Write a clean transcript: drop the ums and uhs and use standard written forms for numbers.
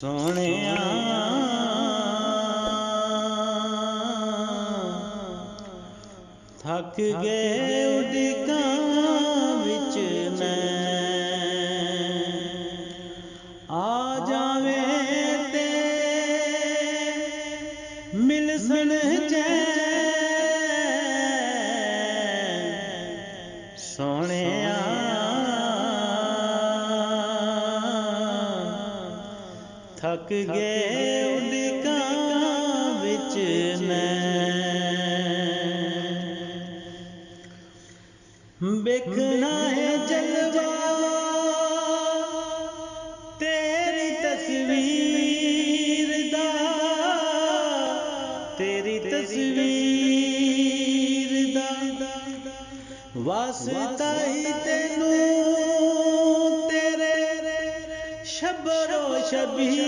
सोहणिया थक गए उड़िकां विच आ जावे ते मिलसन सोहणिया थक गए उड़िकां विच देखना है जलवा तेरी तस्वीर दा, तेरी तस्वीर दा वास्ता ही तेनू तेरे शबरो शबीर।